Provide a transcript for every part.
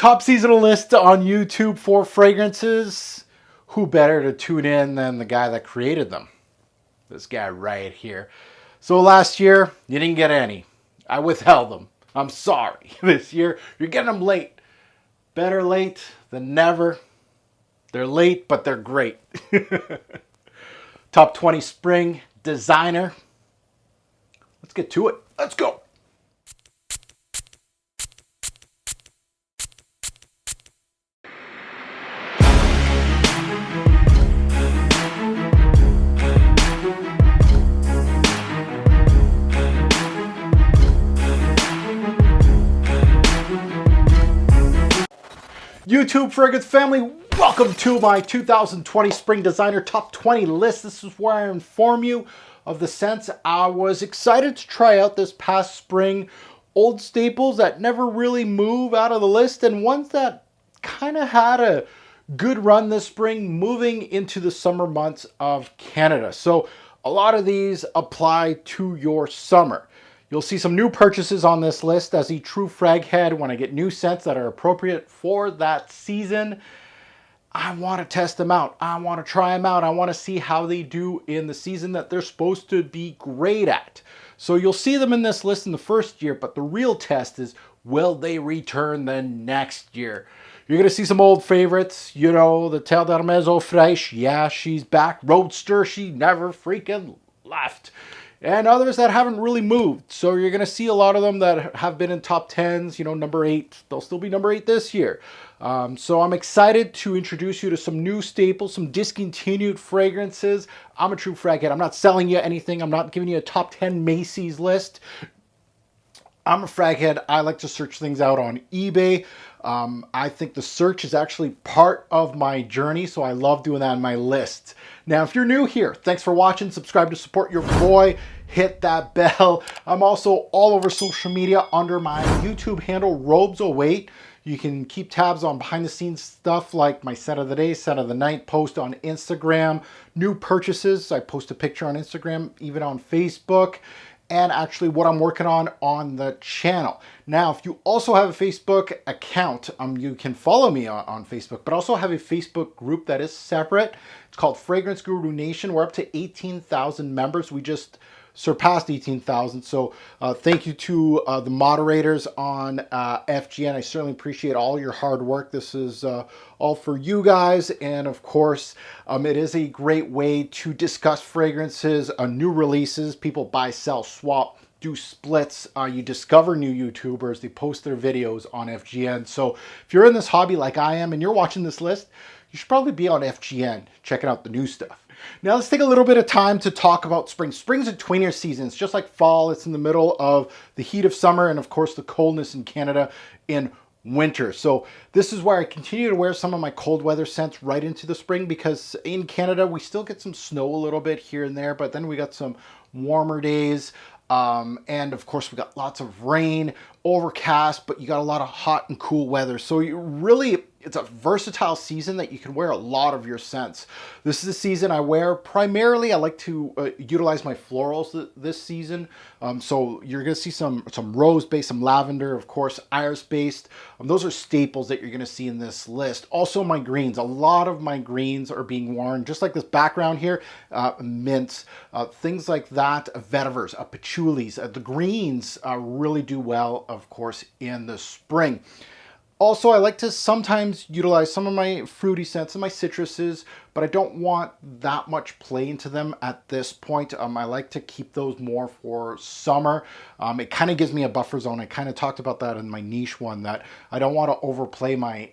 top seasonal list on YouTube for fragrances. Who better to tune in than the guy that created them? This guy right here. So last year, you didn't get any. I withheld them. I'm sorry. This year, you're getting them late. Better late than never. They're late, but they're great. Top 20 spring designer. Let's get to it. Let's go. YouTube fragrance family, welcome to my 2020 Spring Designer Top 20 list. This is where I inform you of the scents I was excited to try out this past spring. Old staples that never really move out of the list, and ones that kind of had a good run this spring moving into the summer months of Canada. So a lot of these apply to your summer. You'll see some new purchases on this list. As a true frag head, when I get new scents that are appropriate for that season, I want to test them out. I want to try them out. I want to see how they do in the season that they're supposed to be great at. So you'll see them in this list in the first year, but the real test is, will they return the next year? You're going to see some old favorites. You know, the Terre d'Hermès Eau Fraîche. Yeah, she's back. Roadster, she never freaking left. And others that haven't really moved. So you're going to see a lot of them that have been in top 10s, you know, number 8. They'll still be number 8 this year. So I'm excited to introduce you to some new staples, some discontinued fragrances. I'm a true frag head. I'm not selling you anything. I'm not giving you a top 10 Macy's list. I'm a frag head. I like to search things out on eBay. I think the search is actually part of my journey, so I love doing that on my list. Now, if you're new here, thanks for watching. Subscribe to support your boy. Hit that bell. I'm also all over social media under my YouTube handle, Robes08. You can keep tabs on behind the scenes stuff like my scent of the day, scent of the night, post on Instagram, new purchases. I post a picture on Instagram, even on Facebook, and actually what I'm working on the channel. Now, if you also have a Facebook account, you can follow me on Facebook, but also have a Facebook group that is separate. It's called Fragrance Guru Nation. We're up to 18,000 members. We just surpassed 18,000. So thank you to the moderators on FGN. I certainly appreciate all your hard work. This is all for you guys. And of course, it is a great way to discuss fragrances, new releases. People buy, sell, swap, do splits. You discover new YouTubers. They post their videos on FGN. So if you're in this hobby like I am and you're watching this list, you should probably be on FGN checking out the new stuff. Now let's take a little bit of time to talk about spring. Spring's a tweener season. It's just like fall. It's in the middle of the heat of summer and of course the coldness in Canada in winter. So this is where I continue to wear some of my cold weather scents right into the spring, because in Canada we still get some snow a little bit here and there, but then we got some warmer days. And of course we got lots of rain, overcast, but you got a lot of hot and cool weather. So you really, it's a versatile season that you can wear a lot of your scents. This is a season I wear primarily. I like to utilize my florals this season. So you're going to see some rose-based, some lavender, of course, iris-based. Those are staples that you're going to see in this list. Also my greens. A lot of my greens are being worn, just like this background here, mints, things like that, vetivers, patchoulis. The greens really do well, of course, in the spring. Also, I like to sometimes utilize some of my fruity scents and my citruses, but I don't want that much play into them at this point. I like to keep those more for summer. It kind of gives me a buffer zone. I kind of talked about that in my niche one, that I don't want to overplay my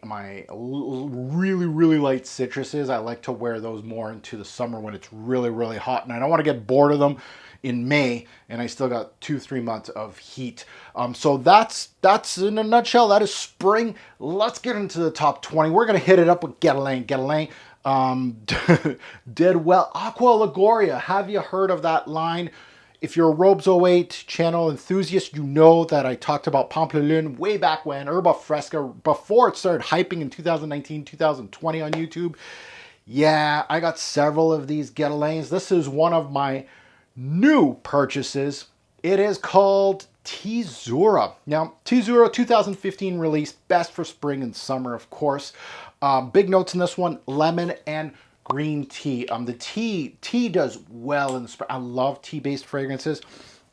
really light citruses. I like to wear those more into the summer when it's really hot, and I don't want to get bored of them in May and I still got 2-3 months of heat. So that's in a nutshell. That is spring. Let's get into the top 20. We're gonna hit it up with Guerlain. Did well. Aqua Lagoria. Have you heard of that line? If you're a Robes08 channel enthusiast, you know that I talked about Pampelune way back when, Herba Fresca, before it started hyping in 2019, 2020 on YouTube. Yeah, I got several of these Guerlains. This is one of my new purchases. It is called Teazura. Now, Teazura 2015 release, best for spring and summer, of course. Big notes in this one, lemon and green tea. The tea does well in the spring. I love tea-based fragrances.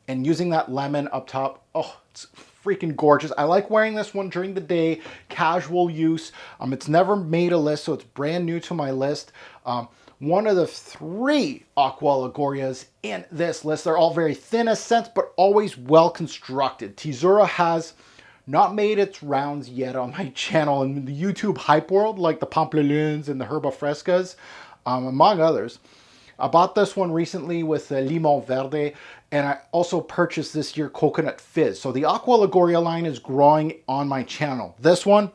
And using that lemon up top, oh, it's freaking gorgeous. I like wearing this one during the day, casual use. It's never made a list, so it's brand new to my list. One of the 3 Aqua Ligurias in this list. They're all very thin as scents, but always well constructed. Teazura has not made its rounds yet on my channel in the YouTube hype world, like the Pamplelunes and the Herba Frescas, among others. I bought this one recently with Limon Verde, and I also purchased this year Coconut Fizz. So the Aqua Liguria line is growing on my channel. This one,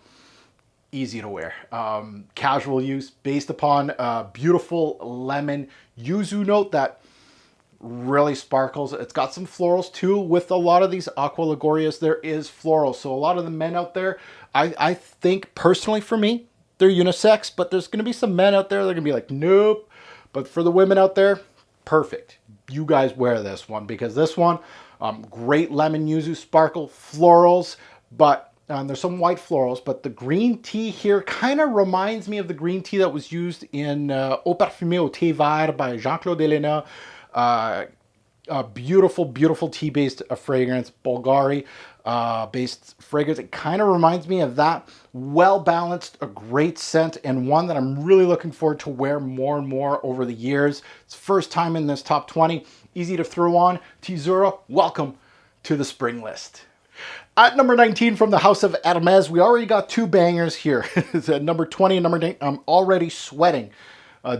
easy to wear. Casual use based upon a beautiful lemon yuzu note that really sparkles. It's got some florals too. With a lot of these Aqua Ligurias, there is floral. So a lot of the men out there, I think personally for me, they're unisex, but there's going to be some men out there that are going to be like, nope. But for the women out there, perfect. You guys wear this one because this one, great lemon yuzu sparkle florals, but there's some white florals, but the green tea here kind of reminds me of the green tea that was used in Eau Parfumée au Thé Vert by Jean-Claude Elena. A beautiful, beautiful tea-based fragrance, Bulgari-based fragrance. It kind of reminds me of that. Well-balanced, a great scent, and one that I'm really looking forward to wear more and more over the years. It's first time in this top 20. Easy to throw on. Teazura, welcome to the spring list. At number 19 from the House of Hermes, we already got 2 bangers here. It's at number 20 and number 9. I'm already sweating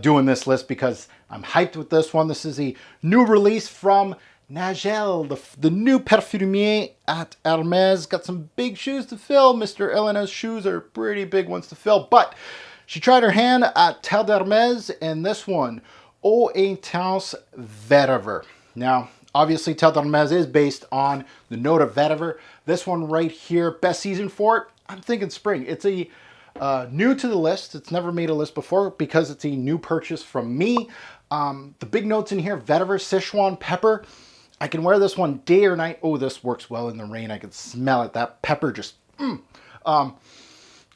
doing this list because I'm hyped with this one. This is a new release from Nagel, the new perfumier at Hermes. Got some big shoes to fill. Mr. Elena's shoes are pretty big ones to fill, but she tried her hand at Terre d'Hermes and this one, Eau Intense Vetiver. Now, obviously, Terre d'Hermes is based on the note of vetiver. This one right here, best season for it, I'm thinking spring. It's a new to the list. It's never made a list before because it's a new purchase from me. The big notes in here, vetiver, Sichuan pepper. I can wear this one day or night. Oh, this works well in the rain. I can smell it. That pepper just,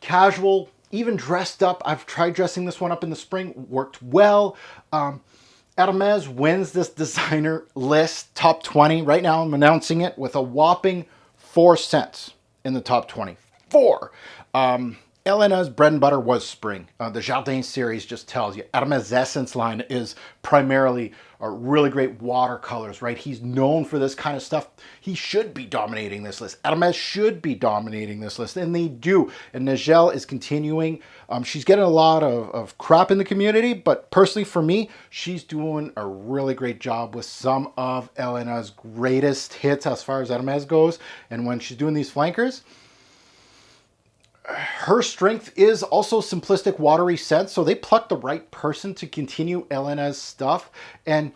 casual, even dressed up. I've tried dressing this one up in the spring. Worked well. Hermes wins this designer list, top 20. Right now, I'm announcing it with a whopping 4 cents in the top 20. 4. Elena's bread and butter was spring. The Jardin series just tells you. Hermes' Essence line is primarily really great watercolors, right? He's known for this kind of stuff. He should be dominating this list. Hermes should be dominating this list, and they do. And Nagel is continuing. She's getting a lot of crap in the community, but personally for me, she's doing a really great job with some of Elena's greatest hits as far as Hermes goes. And when she's doing these flankers, her strength is also simplistic, watery scents, so they plucked the right person to continue Elena's stuff, and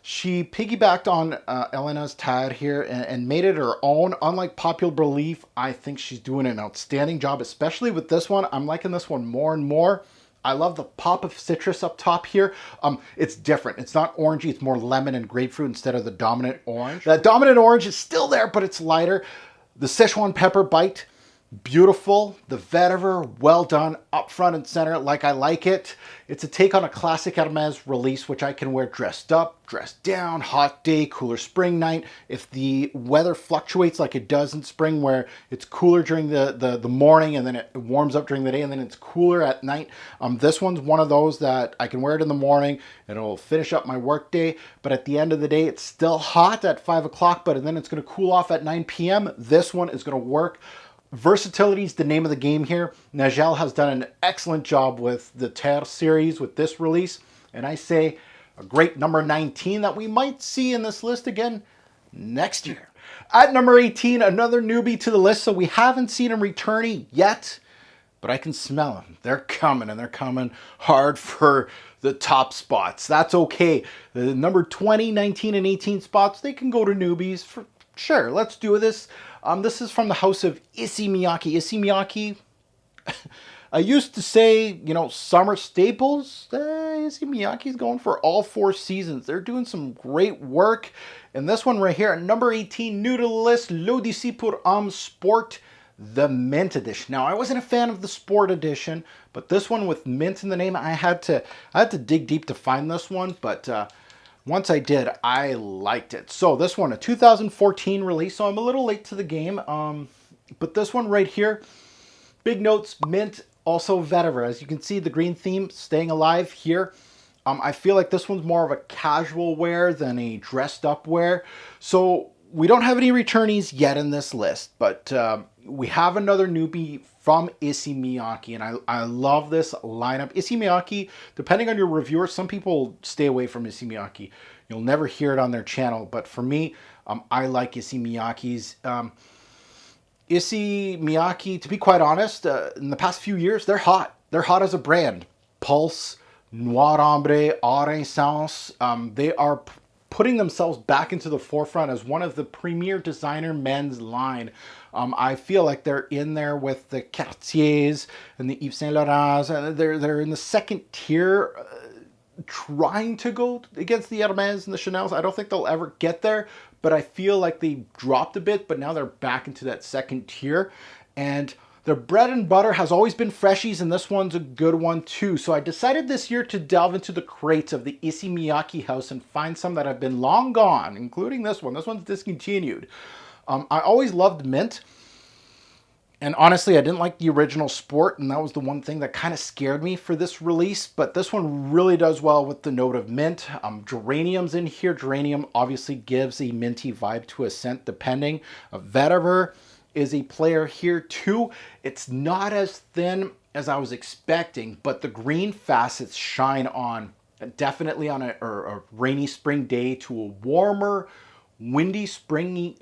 she piggybacked on Elena's tag here and made it her own. Unlike popular belief, I think she's doing an outstanding job, especially with this one. I'm liking this one more and more. I love the pop of citrus up top here. It's different. It's not orangey. It's more lemon and grapefruit instead of the dominant orange. That dominant orange is still there, but it's lighter. The Sichuan pepper bite, beautiful. The vetiver, well done, up front and center, like I like it. It's a take on a classic Hermes release, which I can wear dressed up, dressed down, hot day, cooler spring night. If the weather fluctuates like it does in spring, where it's cooler during the morning and then it warms up during the day and then it's cooler at night. This one's one of those that I can wear it in the morning and it'll finish up my work day. But at the end of the day, it's still hot at 5 o'clock, but then it's going to cool off at 9 p.m. This one is going to work. Versatility is the name of the game here. Nagel has done an excellent job with the Terre series with this release. And I say a great number 19 that we might see in this list again next year. At number 18, another newbie to the list. So we haven't seen him returning yet, but I can smell them. They're coming, and they're coming hard for the top spots. That's okay. The number 20, 19, and 18 spots, they can go to newbies for sure. Let's do this. This is from the house of Issey Miyake. Issey Miyake, I used to say, you know, summer staples. Issey Miyake's going for all 4 seasons. They're doing some great work. And this one right here at number 18, new to the list, L'Odyssée pour Homme Sport, the Mint Edition. Now, I wasn't a fan of the Sport Edition, but this one with Mint in the name, I had to dig deep to find this one, but once I did, I liked it. So this one, a 2014 release, so I'm a little late to the game, but this one right here, big notes, Mint, also vetiver. As you can see, the green theme staying alive here. I feel like this one's more of a casual wear than a dressed up wear. So we don't have any returnees yet in this list, but we have another newbie from Issey Miyake, and I love this lineup. Issey Miyake, depending on your reviewer, some people stay away from Issey Miyake. You'll never hear it on their channel, but for me, I like Issey Miyake's. Issey Miyake, to be quite honest, in the past few years, they're hot. They're hot as a brand. Pulse, Noir Ombre, Renaissance, they are putting themselves back into the forefront as one of the premier designer men's line. I feel like they're in there with the Cartiers and the Yves Saint Laurents. They're in the second tier, trying to go against the Hermès and the Chanels. I don't think they'll ever get there, but I feel like they dropped a bit, but now they're back into that second tier. And their bread and butter has always been freshies, and this one's a good one too. So I decided this year to delve into the crates of the Issey Miyake house and find some that have been long gone, including this one. This one's discontinued. I always loved Mint. And honestly, I didn't like the original Sport, and that was the one thing that kind of scared me for this release. But this one really does well with the note of mint. Geranium's in here. Geranium obviously gives a minty vibe to a scent, depending. Vetiver is a player here too. It's not as thin as I was expecting, but the green facets shine on, definitely on a rainy spring day to a warmer, windy spring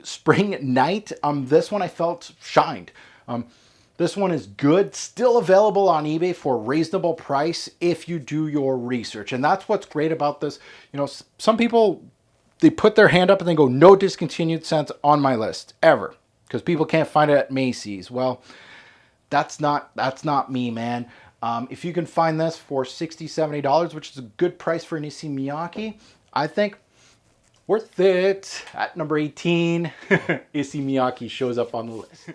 night. This one I felt shined. This one is good, still available on eBay for a reasonable price if you do your research. And that's what's great about this. You know, some people, they put their hand up and they go, no discontinued scents on my list ever, because people can't find it at Macy's. Well, that's not me, man. If you can find this for $60, $70, which is a good price for an Issey Miyake, I think worth it. At number 18, Issey Miyake shows up on the list.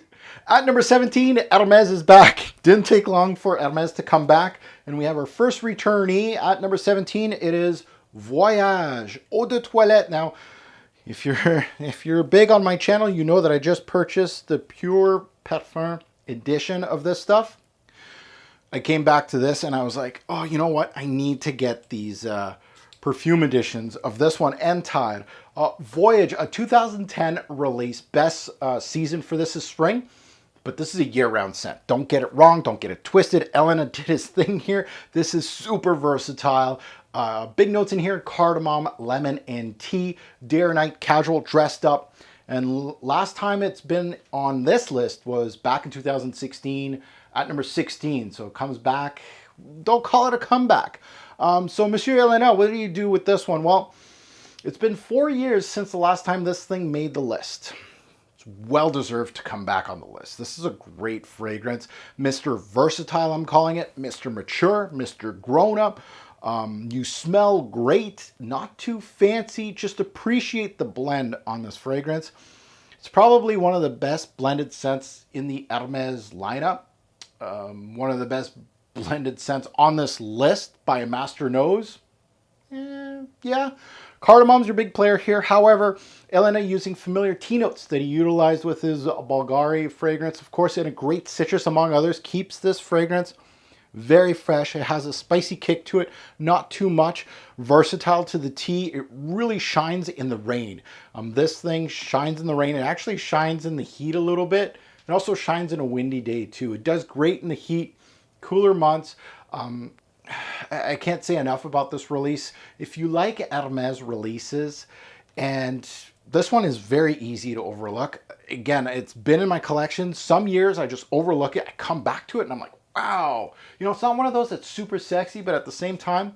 At number 17, Hermès is back. Didn't take long for Hermès to come back. And we have our first returnee at number 17. It is Voyage Eau de Toilette. Now, if you're big on my channel, you know that I just purchased the Pure Parfum edition of this stuff. I came back to this and I was like, oh, you know what? I need to get these perfume editions of this one and Tide. Voyage, a 2010 release. Best season for this is spring, but this is a year-round scent. Don't get it wrong. Don't get it twisted. Elena did his thing here. This is super versatile. Big notes in here: cardamom, lemon, and tea. Day or night, casual, dressed up. And last time it's been on this list was back in 2016 at number 16. So it comes back. Don't call it a comeback. So Monsieur Elena, what do you do with this one? Well, it's been 4 years since the last time this thing made the list. It's well deserved to come back on the list. This is a great fragrance. Mr. Versatile, I'm calling it. Mr. Mature, Mr. Grown Up. You smell great, not too fancy. Just appreciate the blend on this fragrance. It's probably one of the best blended scents in the Hermès lineup. One of the best blended scents on this list by a master nose. Yeah. Cardamom's your big player here. However, Elena using familiar tea notes that he utilized with his Bulgari fragrance, of course, and a great citrus among others, keeps this fragrance very fresh. It has a spicy kick to it, not too much. Versatile to the tea. It really shines in the rain. This thing shines in the rain. It actually shines in the heat a little bit. It also shines in a windy day too. It does great in the heat, cooler months. I can't say enough about this release. If you like Hermès releases, and this one is very easy to overlook. Again, it's been in my collection. Some years I just overlook it. I come back to it and I'm like, wow. You know, it's not one of those that's super sexy, but at the same time,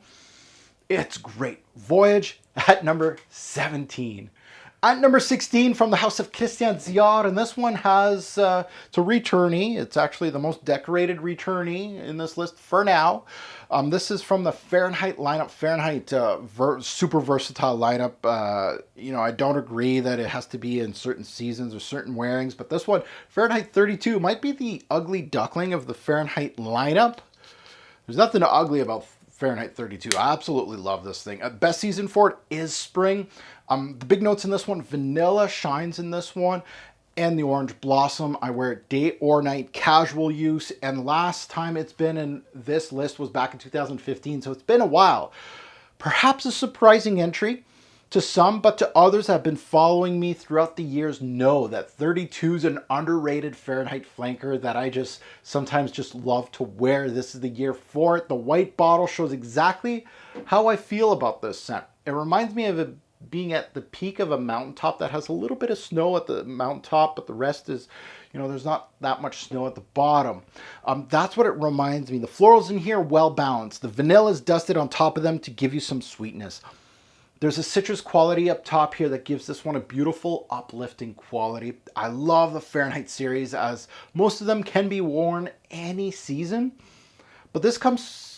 it's great. Voyage at number 17. At number 16 from the house of Christian Dior, and this one has, it's a returnee. It's actually the most decorated returnee in this list for now. This is from the Fahrenheit lineup. Fahrenheit, super versatile lineup. You know, I don't agree that it has to be in certain seasons or certain wearings, but this one, Fahrenheit 32, might be the ugly duckling of the Fahrenheit lineup. There's nothing ugly about Fahrenheit 32. I absolutely love this thing. Best season for it is spring. The big notes in this one, vanilla shines in this one, and the orange blossom. I wear it day or night, casual use, and last time it's been in this list was back in 2015, so it's been a while. Perhaps a surprising entry to some, but to others that have been following me throughout the years know that 32 is an underrated Fahrenheit flanker that I just sometimes just love to wear. This is the year for it. The white bottle shows exactly how I feel about this scent. It reminds me of it being at the peak of a mountaintop that has a little bit of snow at the mountaintop, but the rest is, you know, there's not that much snow at the bottom. That's what it reminds me. The florals in here, well balanced. The vanilla is dusted on top of them to give you some sweetness. There's a citrus quality up top here that gives this one a beautiful, uplifting quality. I love the Fahrenheit series, as most of them can be worn any season, but this comes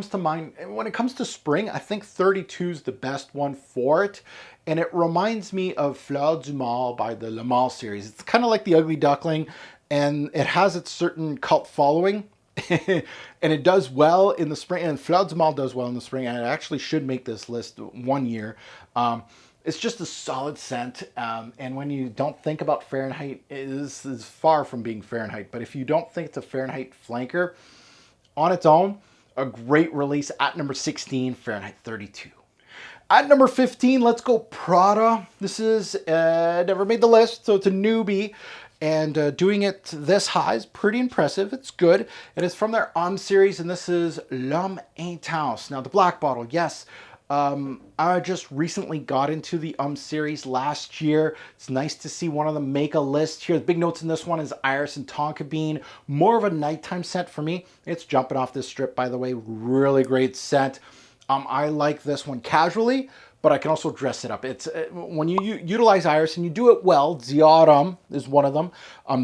to mind when it comes to spring. I think 32 is the best one for it, and it reminds me of Fleur du Mal by the Le Mal series. It's kind of like the Ugly Duckling, and it has its certain cult following. And it does well in the spring, and Fleur du Mal does well in the spring, and it actually should make this list one year. It's just a solid scent, and when you don't think about Fahrenheit, it is far from being Fahrenheit, but if you don't think it's a Fahrenheit flanker on its own, a great release at number 16, Fahrenheit 32. At number 15, let's go Prada. This is, never made the list, so it's a newbie. And doing it this high is pretty impressive. It's good. It is from their series, and this is L'Homme Intense. Now, the black bottle, yes. I just recently got into the series last year. It's nice to see one of them make a list here. The big notes in this one is iris and tonka bean. More of a nighttime scent for me. It's jumping off this strip, by the way. Really great scent. I like this one casually, but I can also dress it up. It's when you utilize iris and you do it well. Dior is one of them.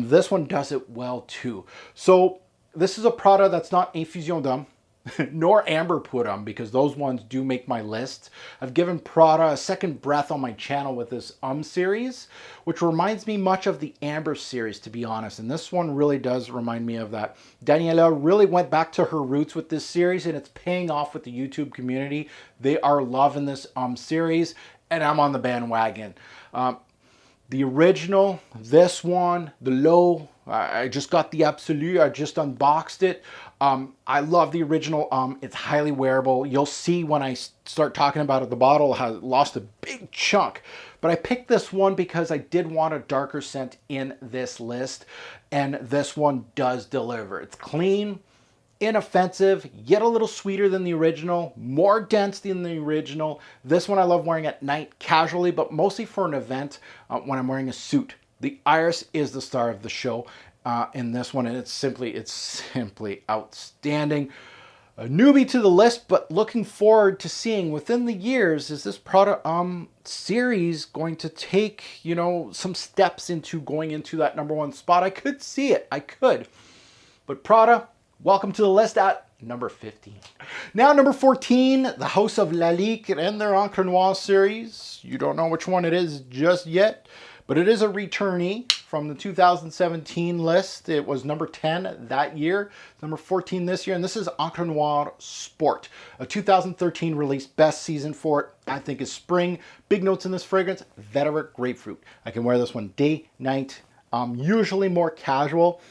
This one does it well too. So this is a Prada that's not Infusion d'Homme, nor Amber Put 'em, because those ones do make my list. I've given Prada a second breath on my channel with this series, which reminds me much of the Amber series, to be honest. And this one really does remind me of that. Daniela really went back to her roots with this series, and it's paying off with the YouTube community. They are loving this series, and I'm on the bandwagon. The original, this one, the low, I just got the Absolute. I just unboxed it. I love the original. It's highly wearable. You'll see when I start talking about it, the bottle has lost a big chunk. But I picked this one because I did want a darker scent in this list. And this one does deliver. It's clean, inoffensive, yet a little sweeter than the original, more dense than the original. This one I love wearing at night, casually, but mostly for an event when I'm wearing a suit. The iris is the star of the show in this one, and it's simply outstanding. A newbie to the list, but looking forward to seeing within the years, is this Prada series going to take, you know, some steps into going into that number one spot? I could see it. I could. But Prada, welcome to the list at number 15. Now, number 14, the House of Lalique and their Encre Noire series. You don't know which one it is just yet, but it is a returnee from the 2017 list. It was number 10 that year, number 14 this year, and this is Encre Noire Sport, a 2013 release. Best season for it, I think, is spring. Big notes in this fragrance, vetiver grapefruit. I can wear this one day, night, usually more casual.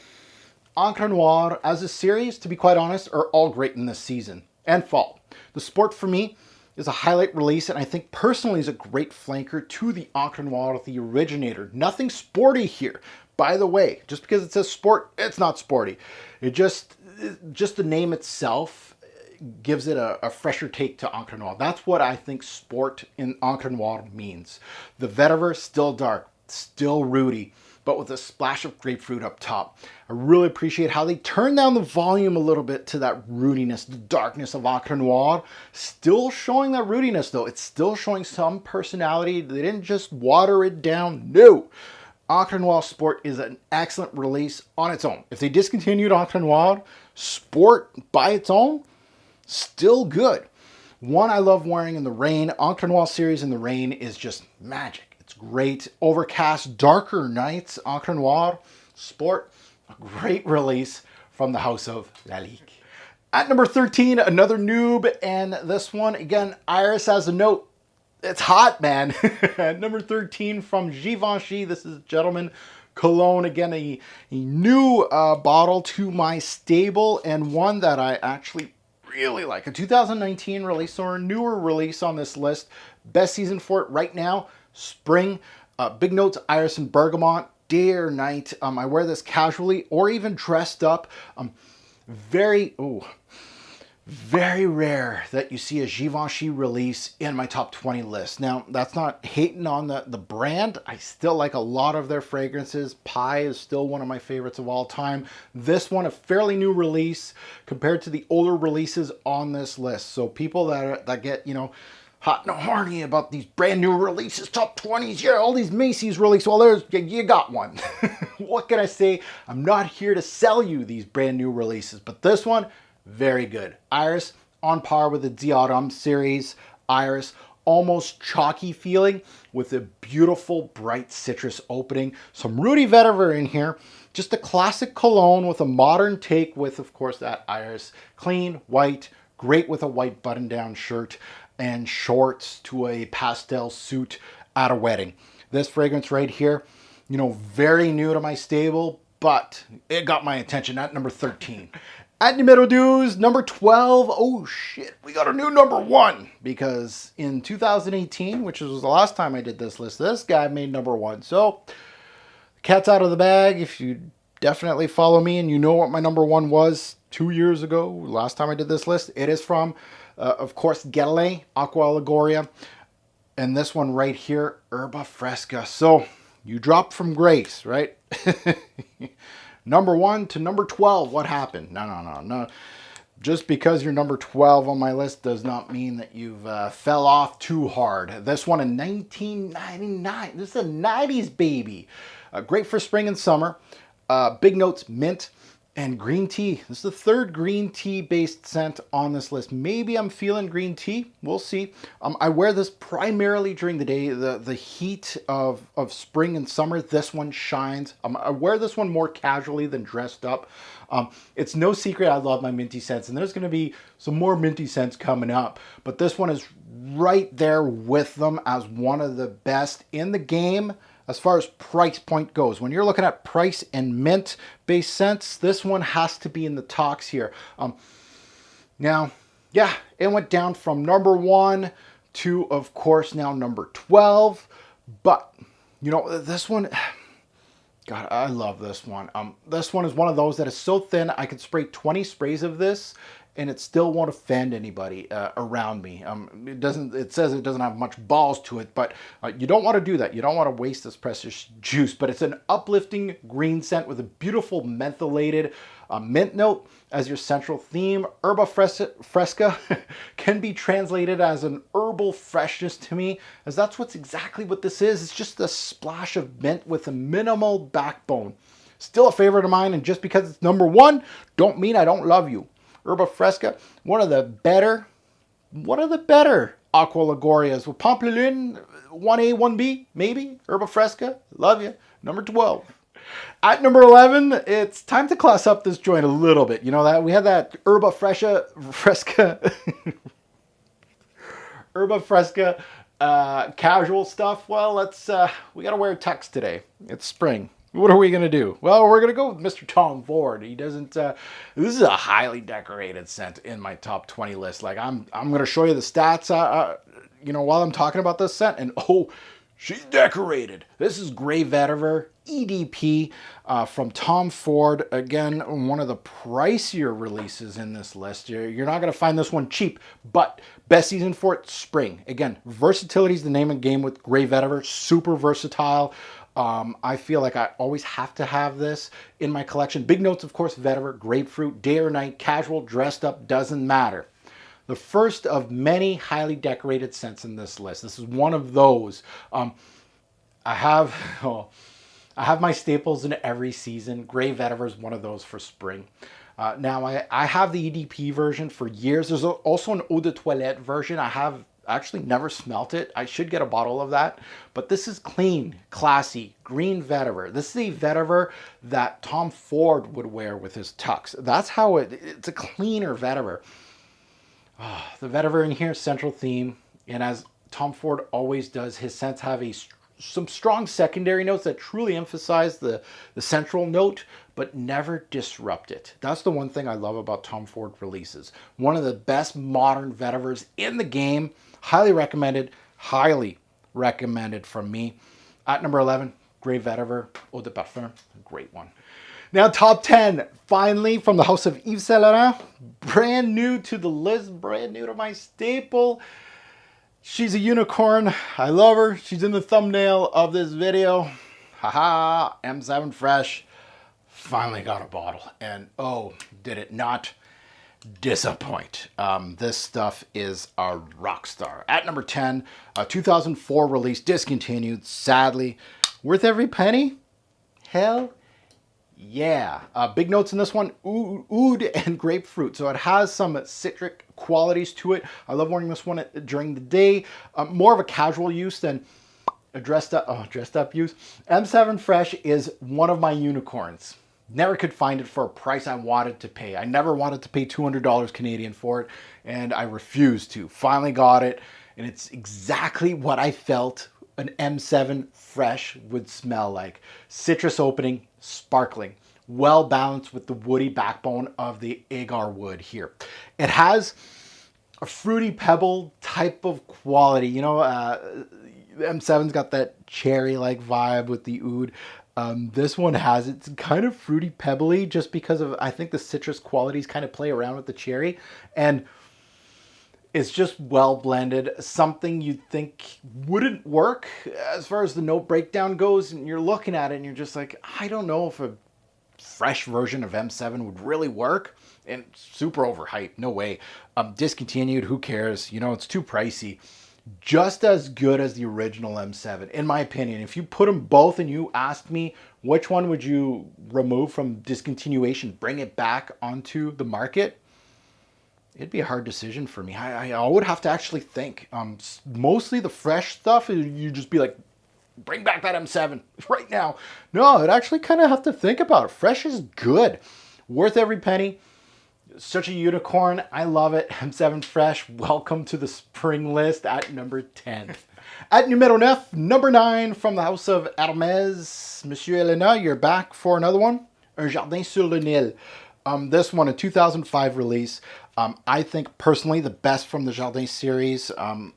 Encre Noire as a series, to be quite honest, are all great in this season and fall. The Sport for me is a highlight release, and I think personally is a great flanker to the Encre Noire, the originator. Nothing sporty here. By the way, just because it says sport, it's not sporty. It just the name itself gives it a fresher take to Encre Noire. That's what I think sport in Encre Noire means. The vetiver, still dark, still rooty. but with a splash of grapefruit up top. I really appreciate how they turned down the volume a little bit to that rootiness, the darkness of Acre Noir. Still showing that rootiness though. It's still showing some personality. They didn't just water it down. No. Acre Noir Sport is an excellent release on its own. If they discontinued Acre Noir Sport by its own, still good. One I love wearing in the rain. Acre Noir series in the rain is just magic. It's great. Overcast, darker nights. Acre Noir Sport, a great release from the house of Lalique. At number 13, another noob, and this one, again, Iris has a note. It's hot, man. At number 13 from Givenchy, this is Gentleman Cologne. Again, a new bottle to my stable, and one that I actually really like. A 2019 release, or a newer release on this list. Best season for it right now, spring. Big notes, Iris and Bergamot, day or night. I wear this casually or even dressed up. Very rare that you see a Givenchy release in my top 20 list. Now, that's not hating on the brand. I still like a lot of their fragrances. Pie is still one of my favorites of all time. This one, a fairly new release compared to the older releases on this list. So people that get, you know, hot and horny about these brand new releases, top 20s, yeah, all these Macy's releases. Well, you got one. What can I say? I'm not here to sell you these brand new releases, but this one, very good. Iris, on par with the Diadem series. Iris, almost chalky feeling with a beautiful bright citrus opening. Some Rudy Vetiver in here. Just a classic cologne with a modern take with, of course, that Iris. Clean, white, great with a white button-down shirt and shorts to a pastel suit at a wedding. This fragrance right here, you know, very new to my stable, but it got my attention at number 13. At numero 2, number 12, oh shit, we got a new number 1. Because in 2018, which was the last time I did this list, this guy made number 1. So, cat's out of the bag. If you definitely follow me and you know what my number 1 was 2 years ago, last time I did this list, it is from, of course, Guerlain, Aqua Allegoria. And this one right here, Herba Fresca. So, you dropped from grace, right? Number 1 to number 12, what happened? No. Just because you're number 12 on my list does not mean that you've fell off too hard. This one in 1999. This is a 90s baby. Great for spring and summer. Big notes, mint and green tea. This is the third green tea based scent on this list. Maybe I'm feeling green tea. We'll see. I wear this primarily during the day. The heat of spring and summer, this one shines. I wear this one more casually than dressed up. It's no secret I love my minty scents, and there's going to be some more minty scents coming up. But this one is right there with them as one of the best in the game as far as price point goes. When you're looking at price and mint based scents, this one has to be in the talks here. Now, yeah, it went down from number 1 to, of course, now number 12. But, you know, this one, God, I love this one. This one is one of those that is so thin, I could spray 20 sprays of this and it still won't offend anybody around me. It says it doesn't have much balls to it, but you don't want to do that. You don't want to waste this precious juice, but it's an uplifting green scent with a beautiful mentholated mint note as your central theme. Herba Fresca can be translated as an herbal freshness to me, as that's exactly what this is. It's just a splash of mint with a minimal backbone. Still a favorite of mine, and just because it's number 1, don't mean I don't love you. Herba Fresca, one of the better Aqua Ligorias with Pampelune, 1A, 1B, maybe. Herba Fresca, love you. Number 12. At number 11, it's time to class up this joint a little bit. You know that we had that Herba Fresca, Herba Fresca casual stuff. Well, we got to wear tux today. It's spring. What are we going to do? Well, we're going to go with Mr. Tom Ford. He doesn't, this is a highly decorated scent in my top 20 list. Like, I'm going to show you the stats, you know, while I'm talking about this scent. And, oh, she's decorated. This is Grey Vetiver EDP from Tom Ford. Again, one of the pricier releases in this list. You're not going to find this one cheap, but best season for it, spring. Again, versatility is the name of the game with Grey Vetiver. Super versatile. I feel like I always have to have this in my collection. Big notes, of course, vetiver, grapefruit, day or night, casual, dressed up, doesn't matter. The first of many highly decorated scents in this list. This is one of those. I have oh, I have my staples in every season. Gray vetiver is one of those for spring. Now I have the EDP version for years. There's also an eau de toilette version. I have actually never smelt it. I should get a bottle of that. But this is clean, classy, green vetiver. This is a vetiver that Tom Ford would wear with his tux. That's how it's a cleaner vetiver. The vetiver in here, central theme. And as Tom Ford always does, his scents have some strong secondary notes that truly emphasize the central note, but never disrupt it. That's the one thing I love about Tom Ford releases. One of the best modern vetivers in the game. Highly recommended. Highly recommended from me. At number 11, Gray Vetiver, Eau de Parfum. Great one. Now, top 10, finally, from the house of Yves Saint Laurent. Brand new to the list, brand new to my staple. She's a unicorn. I love her. She's in the thumbnail of this video. Haha, M7 Fresh. Finally got a bottle. And oh, did it not disappoint. This stuff is a rock star. At number 10, a 2004 release, discontinued, sadly. Worth every penny? Hell yeah. Big notes in this one, oud and grapefruit. So it has some citric qualities to it. I love wearing this one during the day. More of a casual use than a dressed up use. M7 Fresh is one of my unicorns. Never could find it for a price I wanted to pay. I never wanted to pay $200 Canadian for it, and I refused to. Finally got it, and it's exactly what I felt an M7 Fresh would smell like. Citrus opening, sparkling, well balanced with the woody backbone of the agar wood here. It has a fruity pebble type of quality. You know, M7's got that cherry-like vibe with the oud. This one has, it's kind of fruity pebbly just because of, I think the citrus qualities kind of play around with the cherry. And it's just well blended. Something you'd think wouldn't work as far as the note breakdown goes. And you're looking at it and you're just like, I don't know if a fresh version of M7 would really work. And super overhyped. No way. Discontinued. Who cares? You know, it's too pricey. Just as good as the original M7, in my opinion. If you put them both and you asked me which one would you remove from discontinuation, bring it back onto the market, it'd be a hard decision for me. I would have to actually think. Mostly the fresh stuff, you just be like, bring back that M7 right now. No, I'd actually kind of have to think about it. Fresh is good. Worth every penny. Such a unicorn. I love it. M7 Fresh. Welcome to the spring list at number 10. At numero 9, number 9 from the house of Hermès. Monsieur Elena, you're back for another one. Un Jardin sur le Nil. This one, a 2005 release. I think personally the best from the Jardin series. I'm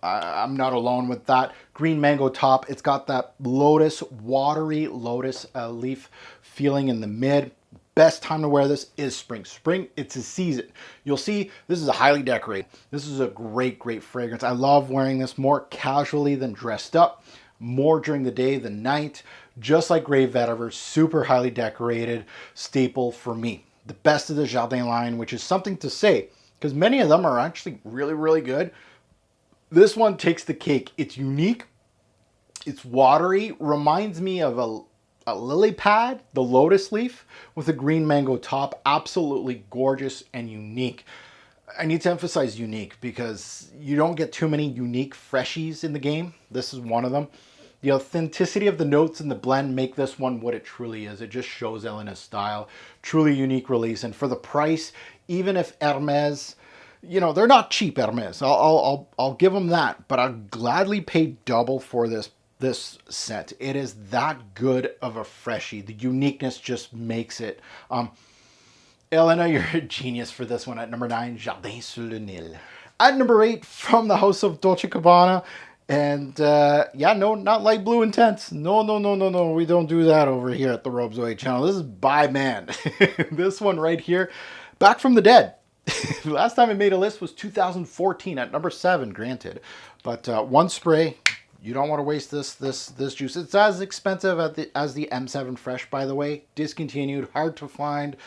not alone with that. Green mango top. It's got that lotus, watery lotus leaf feeling in the mid. Best time to wear this is spring. Spring, it's a season. You'll see this is a highly decorated. This is a great, great fragrance. I love wearing this more casually than dressed up, more during the day than night. Just like Gray Vetiver, super highly decorated staple for me. The best of the Jardin line, which is something to say because many of them are actually really, really good. This one takes the cake. It's unique. It's watery. Reminds me of a lily pad, the lotus leaf with a green mango top. Absolutely gorgeous and unique. I need to emphasize unique because you don't get too many unique freshies in the game. This is one of them. The authenticity of the notes in the blend make this one what it truly is. It just shows Elena's style. Truly unique release. And for the price, even if Hermès, you know, they're not cheap, Hermès. I'll give them that. But I'll gladly pay double for this scent. It is that good of a freshie. The uniqueness just makes it. Elena, you're a genius for this one at number 9, Jardin sur le Nil. At number 8, from the house of Dolce & Gabbana. And yeah, no, not light blue intense. No. We don't do that over here at the Robes08 channel. This is by man. This one right here, Back from the Dead. Last time I made a list was 2014 at number 7, granted. But one spray, You don't want to waste this juice. It's as expensive as the M7 Fresh, by the way. Discontinued, hard to find.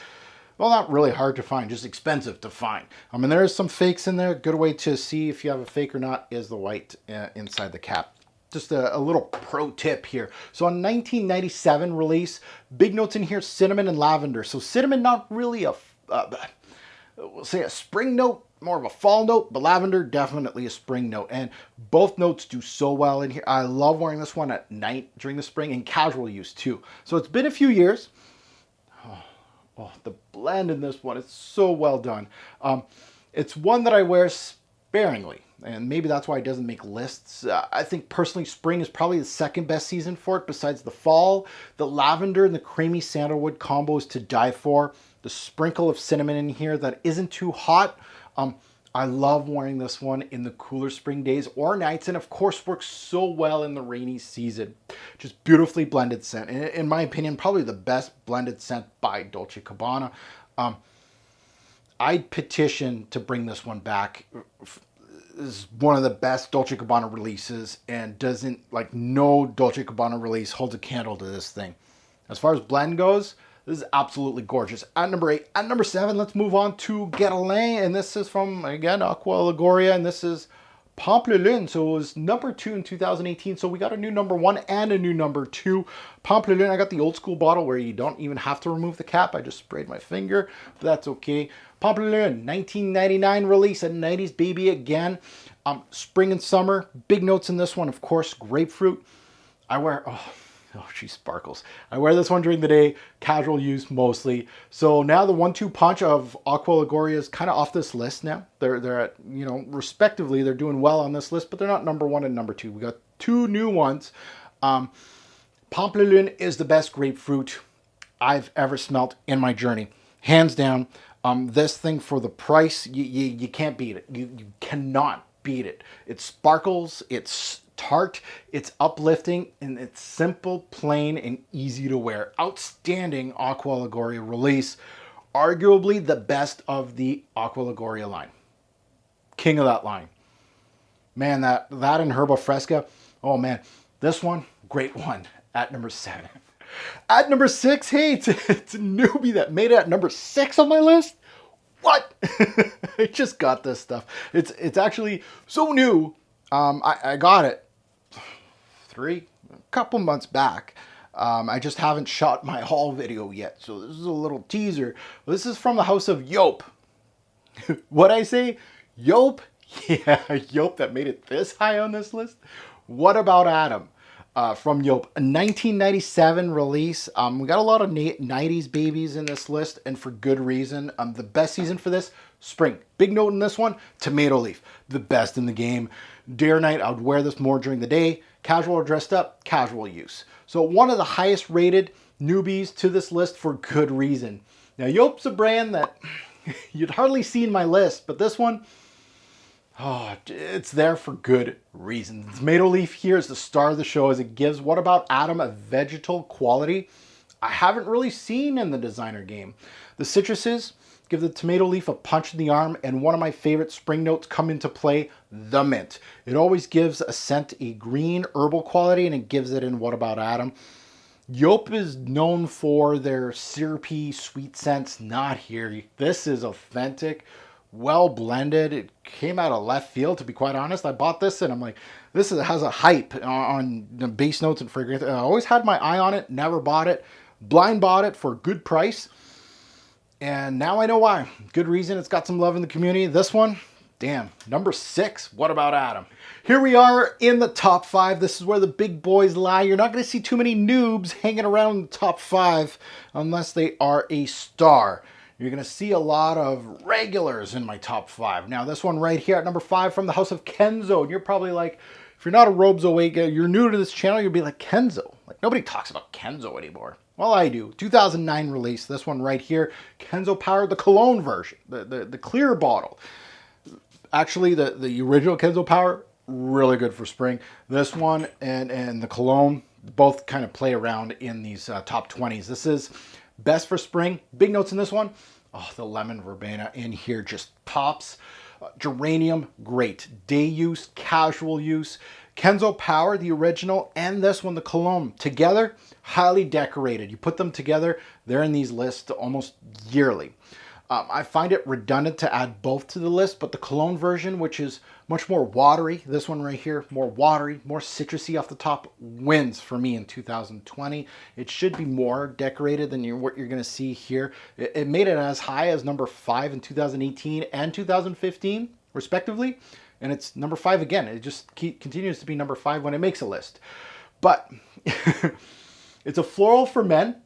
Well, not really hard to find, just expensive to find. I mean, there is some fakes in there. Good way to see if you have a fake or not is the white inside the cap. Just a little pro tip here. So on 1997 release, big notes in here, cinnamon and lavender. So cinnamon, not really we'll say a spring note, more of a fall note, but lavender, definitely a spring note. And both notes do so well in here. I love wearing this one at night during the spring and casual use too. So it's been a few years. Oh, the blend in this one, it's so well done. It's one that I wear sparingly, and maybe that's why it doesn't make lists. I think personally spring is probably the second best season for it besides the fall. The lavender and the creamy sandalwood combo is to die for. The sprinkle of cinnamon in here that isn't too hot. I love wearing this one in the cooler spring days or nights, and of course works so well in the rainy season. Just beautifully blended scent. In my opinion, probably the best blended scent by Dolce & Gabbana. I'd petition to bring this one back. This is one of the best Dolce & Gabbana releases, and doesn't, like, no Dolce & Gabbana release holds a candle to this thing. As far as blend goes, this is absolutely gorgeous. At number 8. At number 7, let's move on to Guerlain. And this is from, again, Aqua Allegoria. And this is Pamplemousse. So it was number 2 in 2018. So we got a new number 1 and a new number 2. Pamplemousse, I got the old school bottle where you don't even have to remove the cap. I just sprayed my finger. But that's okay. Pamplemousse, 1999 release. A 90s baby again. Spring and summer. Big notes in this one, of course. Grapefruit. I wear... Oh, she sparkles. I wear this one during the day, casual use mostly. So now the 1-2 punch of Aqua Allegoria is kind of off this list now. They're at, you know, respectively, they're doing well on this list, but they're not number 1 and number 2. We got 2 new ones. Pamplemousse is the best grapefruit I've ever smelt in my journey. Hands down. This thing for the price, you can't beat it. You cannot beat it. It sparkles, it's tart, it's uplifting, and it's simple, plain, and easy to wear. Outstanding Aqua Allegoria release. Arguably the best of the Aqua Allegoria line. King of that line. Man, that and Herba Fresca. Oh man, this one, great one at number 7. At number 6, hey, it's a newbie that made it at number 6 on my list. What? I just got this stuff. It's actually so new. I got it a couple months back. I just haven't shot my haul video yet, so this is a little teaser. This is from the house of Yope. What'd I say? Yope? Yeah, Yope that made it this high on this list. What about Adam? From Yope, a 1997 release. We got a lot of 90s babies in this list, and for good reason. The best season for this, spring. Big note in this one, tomato leaf. The best in the game. Day or night, I would wear this more during the day. Casual or dressed up, casual use. So one of the highest rated newbies to this list for good reason. Now, Yope's a brand that you'd hardly see in my list, but this one, oh, it's there for good reason. The tomato leaf here is the star of the show as it gives What About Adam a vegetal quality I haven't really seen in the designer game. The citruses give the tomato leaf a punch in the arm, and one of my favorite spring notes come into play, the mint. It always gives a scent a green herbal quality, and it gives it in What About Adam. Yope is known for their syrupy sweet scents, not here. This is authentic, well blended. It came out of left field, to be quite honest. I bought this and I'm like, has a hype on the base notes and fragrance. I always had my eye on it, never bought it. Blind bought it for a good price. And now I know why. Good reason. It's got some love in the community. This one, damn, number 6. What About Adam? Here we are in the top 5. This is where the big boys lie. You're not going to see too many noobs hanging around the top 5 unless they are a star. You're going to see a lot of regulars in my top 5. Now, this one right here at number 5 from the house of Kenzo. And you're probably like, if you're not a Robes08 guy, you're new to this channel, you'll be like, Kenzo? Like, nobody talks about Kenzo anymore. Well, I do. 2009 release. This one right here. Kenzo powered the cologne version. The clear bottle. Actually, the original Kenzo Power, really good for spring. This one and the cologne both kind of play around in these top 20s. This is best for spring. Big notes in this one. Oh, the lemon verbena in here just pops. Geranium, great. Day use, casual use. Kenzo Power, the original, and this one, the Cologne, together, highly decorated. You put them together, they're in these lists almost yearly. I find it redundant to add both to the list, but the Cologne version, which is much more watery, this one right here, more watery, more citrusy off the top, wins for me in 2020. It should be more decorated than what you're going to see here. It made it as high as number 5 in 2018 and 2015, respectively. And it's number 5 again. It just continues to be number 5 when it makes a list. But it's a floral for men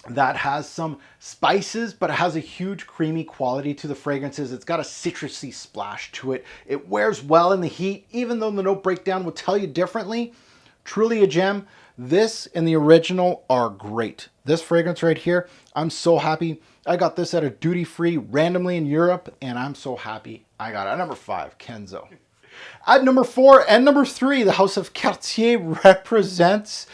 that has some spices, but it has a huge creamy quality to the fragrances. It's got a citrusy splash to it. It wears well in the heat, even though the note breakdown will tell you differently. Truly a gem. This and the original are great. This fragrance right here, I'm so happy. I got this at a duty-free randomly in Europe, and I'm so happy I got it. At number 5, Kenzo. At number 4 and number 3, the House of Cartier represents.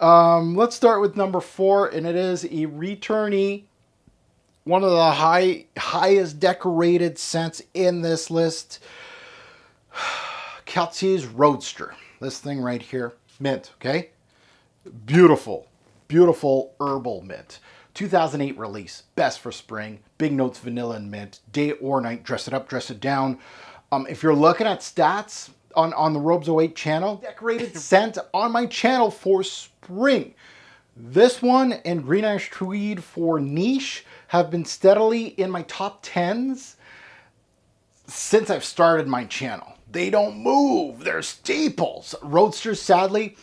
Let's start with number 4, and it is a returnee. One of the highest decorated scents in this list. Cartier's Roadster. This thing right here, mint, okay? Beautiful, beautiful herbal mint. 2008 release, best for spring. Big notes, vanilla and mint. Day or night, dress it up, dress it down. If you're looking at stats on the Robes08 channel, decorated scent on my channel for spring. This one and Green Ash Tweed for niche have been steadily in my top 10s since I've started my channel. They don't move. They're staples. Roadster, sadly,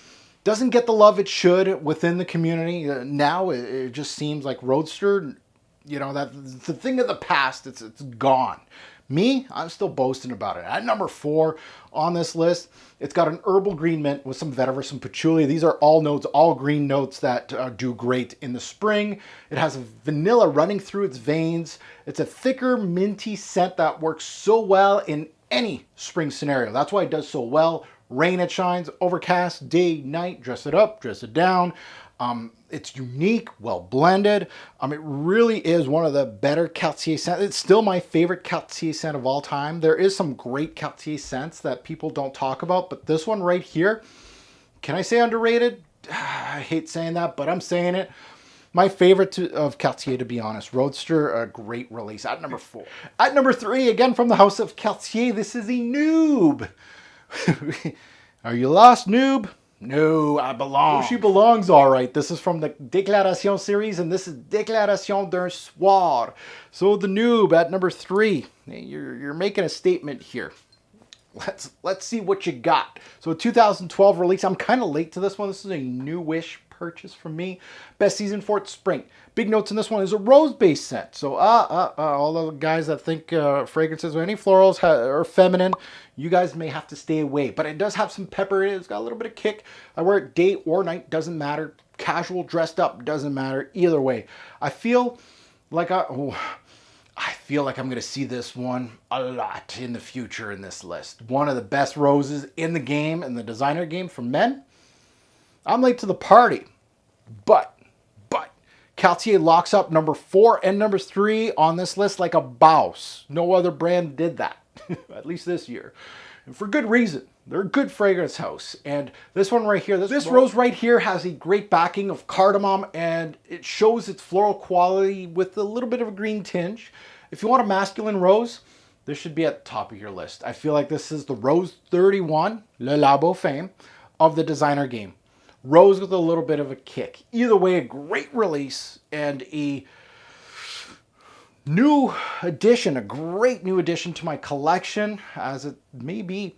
doesn't get the love it should within the community. Now it just seems like Roadster, you know, that's the thing of the past. It's gone. Me, I'm still boasting about it. At number 4 on this list, it's got an herbal green mint with some vetiver, some patchouli. These are all notes, all green notes that do great in the spring. It has vanilla running through its veins. It's a thicker, minty scent that works so well in any spring scenario. That's why it does so well. Rain, it shines, overcast, day, night, dress it up, dress it down. It's unique, well blended. It really is one of the better Cartier scents. It's still my favorite Cartier scent of all time. There is some great Cartier scents that people don't talk about, but this one right here, can I say underrated? I hate saying that, but I'm saying it. My favorite of Cartier, to be honest. Roadster, a great release. At number 4. At number 3, again from the House of Cartier, this is a noob. Are you lost, noob? No, I belong. Oh, she belongs all right. This is from the Déclaration series, and this is Déclaration d'un soir. So the noob at number 3. You're making a statement here. Let's see what you got. So 2012 release. I'm kind of late to this one. This is a newish purchase from me. Best season for it, spring. Big notes in this one is a rose-based scent. So all the guys that think fragrances or any florals are feminine, you guys may have to stay away. But it does have some pepper in it. It's got a little bit of kick. I wear it day or night, doesn't matter. Casual, dressed up, doesn't matter. Either way, I feel like I'm going to see this one a lot in the future in this list. One of the best roses in the game, in the designer game for men. I'm late to the party, but Cartier locks up number 4 and number 3 on this list like a boss. No other brand did that, at least this year. And for good reason. They're a good fragrance house. And this one right here, this rose right here has a great backing of cardamom, and it shows its floral quality with a little bit of a green tinge. If you want a masculine rose, this should be at the top of your list. I feel like this is the Rose 31, Le Labo fame, of the designer game. Rose with a little bit of a kick. Either way, a great release and a new addition, a great new addition to my collection, as it may be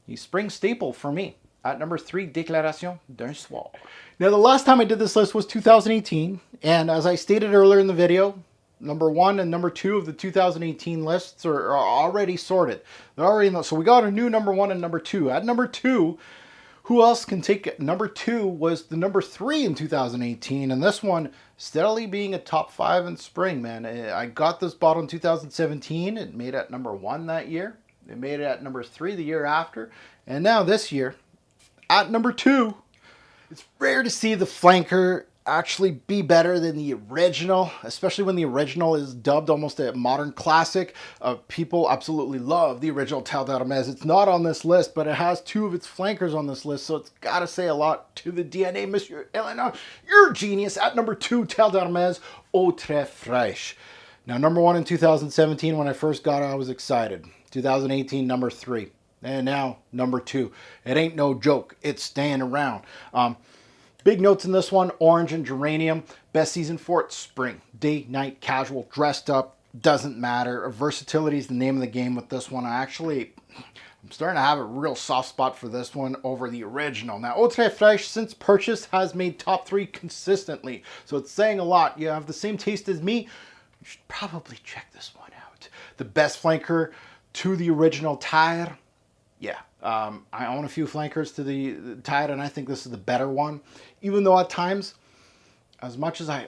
a spring staple for me. At number 3, Déclaration d'un soir. Now, the last time I did this list was 2018, and as I stated earlier in the video, number 1 and number 2 of the 2018 lists are already sorted. They're already in the, so we got a new number 1 and number 2. At number 2, who else can take it? Number 2 was the number 3 in 2018, and this one steadily being a top 5 in spring, man. I got this bottle in 2017. It made it at number 1 that year. It made it at number 3 the year after. And now this year, at number 2, it's rare to see the flanker actually be better than the original, especially when the original is dubbed almost a modern classic. People absolutely love the original Tal d'Hermes. It's not on this list, but it has two of its flankers on this list, so it's got to say a lot to the DNA, Monsieur Elena. You're a genius. At number 2, Tal d'Hermes, Eau Très Fraîche. Now, number 1 in 2017, when I first got it, I was excited. 2018, number 3. And now, number 2. It ain't no joke. It's staying around. Big notes in this one: orange and geranium. Best season for it: spring. Day, night, casual, dressed up, doesn't matter. Versatility is the name of the game with this one. I'm starting to have a real soft spot for this one over the original. Now, Eau Très Fraîche, since purchase, has made top 3 consistently. So it's saying a lot. You have the same taste as me. You should probably check this one out. The best flanker to the original tire. Yeah, I own a few flankers to the tire, and I think this is the better one. Even though at times, as much as I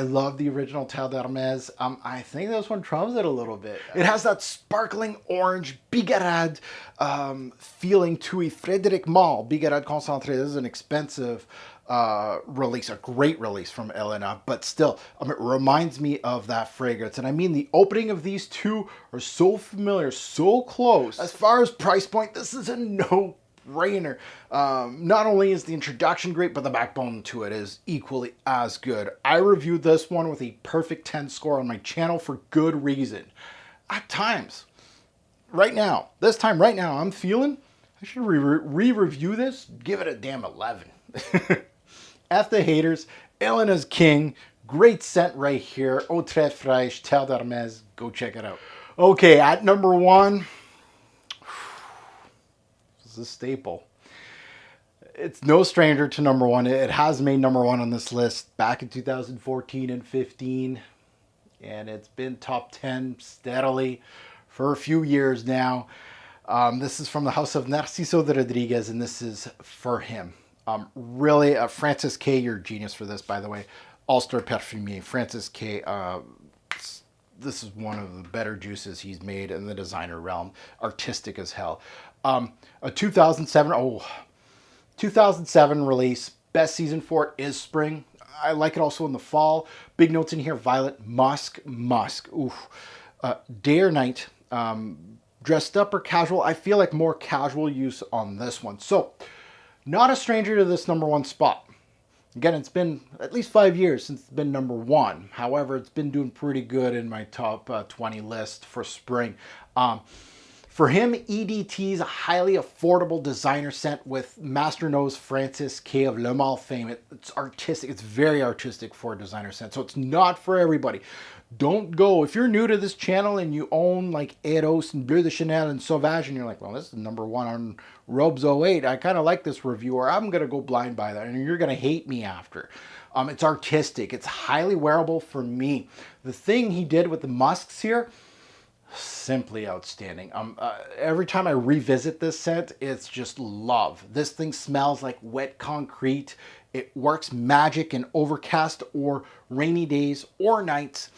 love the original Tal d'Hermes, I think this one trumps it a little bit. It has that sparkling orange bigarade feeling to a Frédéric Malle bigarade concentré. This is an expensive release, a great release from Elena, but still, it reminds me of that fragrance. And I mean, the opening of these two are so familiar, so close. As far as price point, this is a no-brainer. Not only is the introduction great, but the backbone to it is equally as good. I reviewed this one with a perfect 10 score on my channel for good reason. At times, right now, I'm feeling I should re-review this, give it a damn 11. F the haters, Elena's king, great scent right here, Eau Très Fraîche, Tal d'Hermes, go check it out. Okay, at number 1, this is a staple. It's no stranger to number 1. It has made number 1 on this list back in 2014 and 15, and it's been top 10 steadily for a few years now. This is from the house of Narciso de Rodriguez, and this is for him. Really, Francis K., you're a genius for this, by the way. All-Star Parfumier, Francis K., this is one of the better juices he's made in the designer realm. Artistic as hell. A 2007 release. Best season for it is spring. I like it also in the fall. Big notes in here: violet, musk. Oof. Day or night. Dressed up or casual. I feel like more casual use on this one. So, not a stranger to this number 1 spot. Again, it's been at least 5 years since it's been number 1. However, it's been doing pretty good in my top 20 list for spring. For him, EDT is a highly affordable designer scent with Master Nose Francis K. of Le Malle fame. It's artistic. It's very artistic for a designer scent. So it's not for everybody. Don't go. If you're new to this channel and you own like Eros and Bleu de Chanel and Sauvage, and you're like, well, this is number 1 on Robes08. I kind of like this review, or I'm going to go blind by that, and you're going to hate me after. It's artistic. It's highly wearable for me. The thing he did with the musks here, simply outstanding. Every time I revisit this scent, it's just love. This thing smells like wet concrete. It works magic in overcast or rainy days or nights.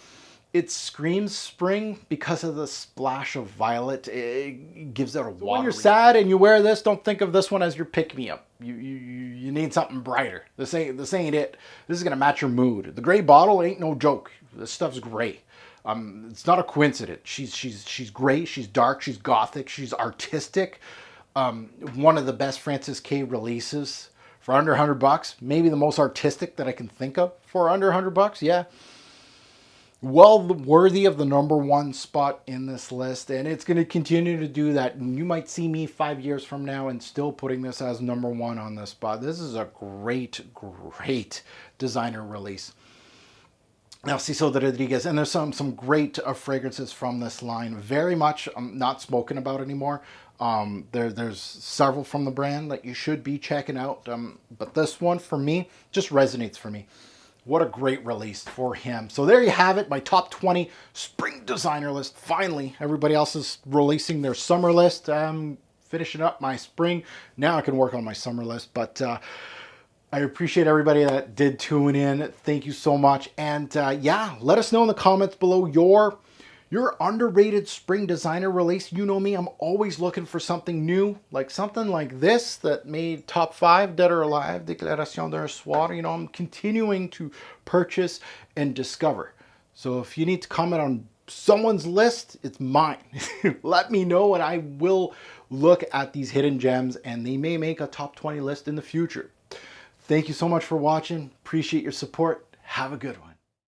It screams spring because of the splash of violet. It gives it a watery. When you're sad and you wear this, don't think of this one as your pick-me-up. You need something brighter. This ain't it. This is gonna match your mood. The gray bottle ain't no joke. This stuff's gray. It's not a coincidence. She's gray. She's dark. She's gothic. She's artistic. One of the best Francis K. releases for under $100. Maybe the most artistic that I can think of for under $100. Yeah. Well worthy of the number 1 spot in this list, and it's going to continue to do that. And you might see me 5 years from now and still putting this as number 1 on this spot. This is a great designer release. Narciso de Rodriguez, and there's some great fragrances from this line. Very much not spoken about anymore. There's several from the brand that you should be checking out, but this one for me just resonates for me. What a great release for him. So there you have it, my top 20 spring designer list. Finally, everybody else is releasing their summer list. I'm finishing up my spring. Now I can work on my summer list, but I appreciate everybody that did tune in. Thank you so much. And yeah, let us know in the comments below your your underrated spring designer release. You know me, I'm always looking for something new, like something like this that made top 5 dead or alive, Déclaration d'un soir. You know, I'm continuing to purchase and discover. So if you need to comment on someone's list, it's mine. Let me know and I will look at these hidden gems and they may make a top 20 list in the future. Thank you so much for watching. Appreciate your support. Have a good one.